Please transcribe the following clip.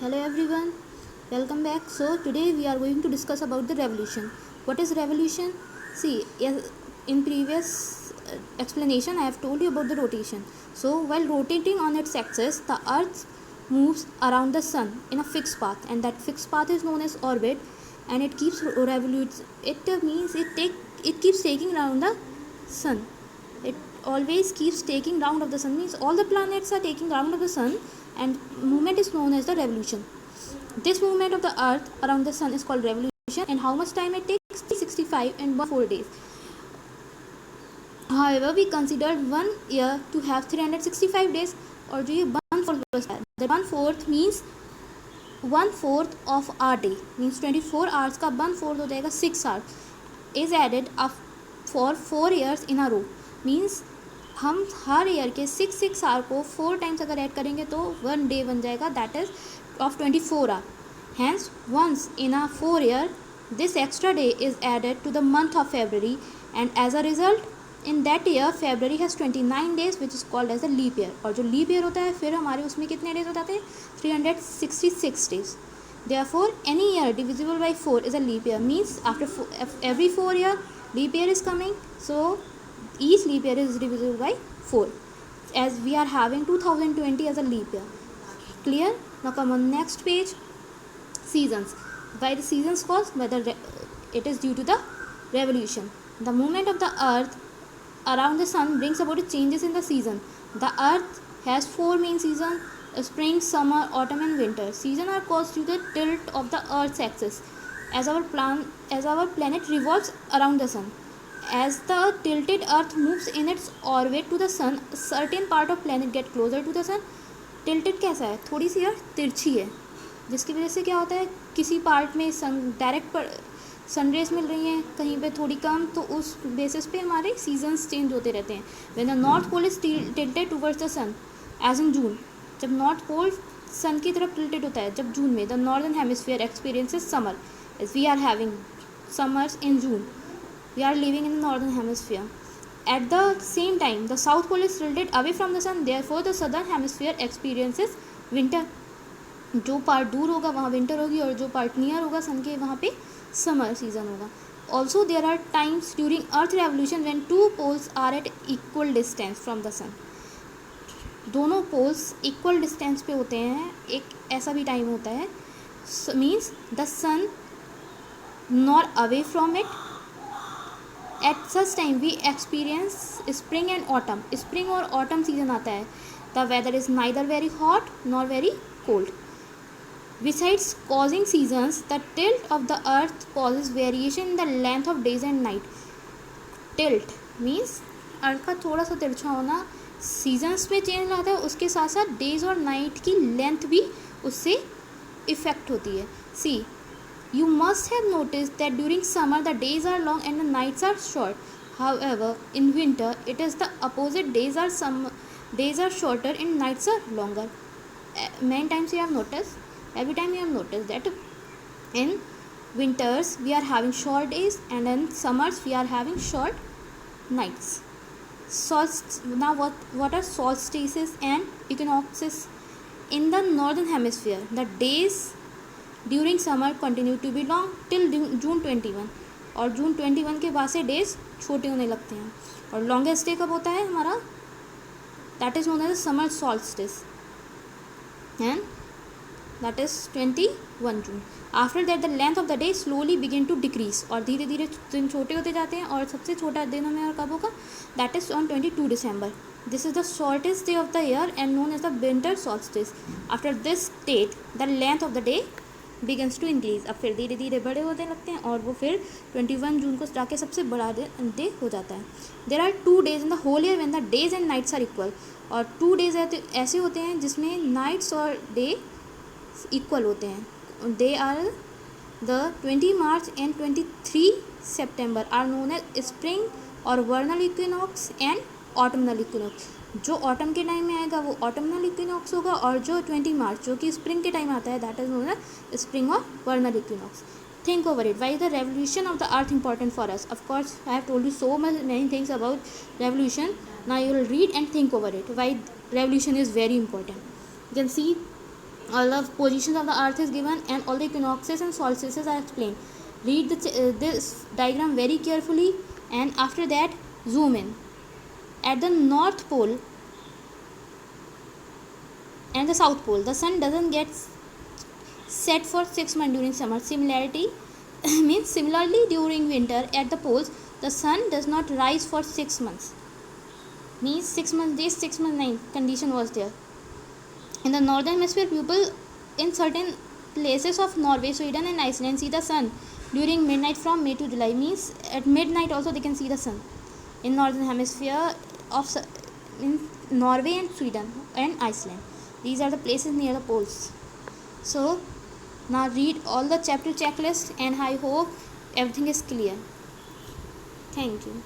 Hello everyone, welcome back. So today we are going to discuss about the revolution. What is revolution? See, in previous explanation I have told you about the rotation. So while rotating on its axis, the earth moves around the sun in a fixed path, and that fixed path is known as orbit, and it keeps revolutes. It means it keeps taking around the sun. It always keeps taking round of the sun, means all the planets are taking round of the sun, and movement is known as the revolution. This movement of the earth around the sun is called revolution. And how much time it takes? 365 and 4 days. However, we considered 1 year to have 365 days, और जो ये 1/4 बचता है, the 1/4 means 1/4 of our day, means 24 hours का 1/4 हो जाएगा 6 hours is added up for 4 years in a row, means हम हर year के 6 आवर को 4 टाइम्स अगर ऐड करेंगे तो 1 डे बन जाएगा, that is of 24 hours. Hence, once in a 4 year, this extra day is added to the month of February, and as a result, in that year, February has 29 days, which is called as a leap year. और जो leap year होता है फिर हमारे उसमें कितने days हो जाते हैं? 366 days. Therefore, any year divisible by 4 is a leap year. Means after every 4 year, leap year is coming. So each leap year is divisible by 4. As we are having 2020 as a leap year. Clear? Now come on next page. Seasons. Why the seasons cause? Whether it is due to the revolution. The movement of the earth around the sun brings about changes in the season. The earth has 4 main seasons: spring, summer, autumn and winter. Seasons are caused due to the tilt of the earth's axis as our planet revolves around the sun. As the tilted earth moves in its orbit to the sun, a certain part of planet get closer to the sun. Tilted कैसा है? थोड़ी सी अर्थ तिरछी है, जिसकी वजह से क्या होता है, किसी पार्ट में डायरेक्ट सनरेज मिल रही हैं, कहीं पे थोड़ी कम, तो उस बेसिस पे हमारे सीजन्स चेंज होते रहते हैं. When the north pole is tilted towards the sun as in June, जब नॉर्थ पोल सन की तरफ टिल्टेड होता है जब जून में, the northern hemisphere experiences summer, as we are having summers in June, we are living in the northern hemisphere. At the same time, the south pole is tilted away from the sun, therefore the southern hemisphere experiences winter. जो part दूर होगा वहाँ winter होगी, और जो part near होगा सन के वहाँ पे समर सीजन होगा. Also there are times during earth revolution when two poles are at equal distance from the sun. दोनों पोल्स इक्वल डिस्टेंस पे होते हैं. एक ऐसा भी टाइम होता है, means the sun not away from it. At such time we experience spring and autumn. Spring और autumn season आता है. The weather is neither very hot nor very cold. Besides causing seasons, the tilt of the earth causes variation in the length of days and night. Tilt means अर्थ का थोड़ा सा तिरछा होना seasons में change लाता है, उसके साथ साथ डेज और नाइट की लेंथ भी उससे इफेक्ट होती है. सी, you must have noticed that during summer the days are long and the nights are short. However, in winter it is the opposite. Days are shorter and nights are longer. Many times you have noticed, every time you have noticed that in winters we are having short days and in summers we are having short nights. Now what are solstices and equinoxes? In the northern hemisphere, the days during summer continue to be long till June 21, और जून 21 के बाद से days छोटे होने लगते हैं. और longest day कब होता है हमारा? That is known as summer solstice, and that is 21 June. After that the length of the day slowly begin to decrease, और धीरे धीरे दिन छोटे होते जाते हैं. और सबसे छोटा दिन हमें और कब होगा? That is on 22 December. This is the shortest day of the year and known as the winter solstice. After this date, the length of the day begins to increase. अब फिर धीरे धीरे बड़े होने लगते हैं, और वो फिर 21 जून को जाके सबसे बड़ा डे हो जाता है. There are 2 days in the whole year when the days and nights are equal. और 2 days ऐसे होते हैं जिसमें नाइट्स और डे इक्वल होते हैं. They are the 20 March and 23 September are known as spring और vernal equinox and autumnal equinox. जो ऑटम के टाइम में आएगा वो ऑटमनल इक्विनॉक्स होगा, और जो 20 March जो कि स्प्रिंग के टाइम आता है, that is known as spring और vernal equinox. Think over it. Why the revolution of the earth important for us? Of course I have told you so much many things about revolution. Now you will read and think over it. Why revolution is very important. You can see all the positions of the earth is given and all the equinoxes and solstices are explained. Read this diagram very carefully and after that zoom in. At the north pole and the south pole, the sun doesn't get set for 6 months during summer. Similarity means similarly during winter at the poles, the sun does not rise for 6 months. Means 6 months days, 6 months night condition was there. In the northern hemisphere, people in certain places of Norway, Sweden and Iceland see the sun during midnight from May to July. Means at midnight also they can see the sun in northern hemisphere of in Norway and Sweden and Iceland. These are the places near the poles. So now read all the chapter checklist and I hope everything is clear. Thank you.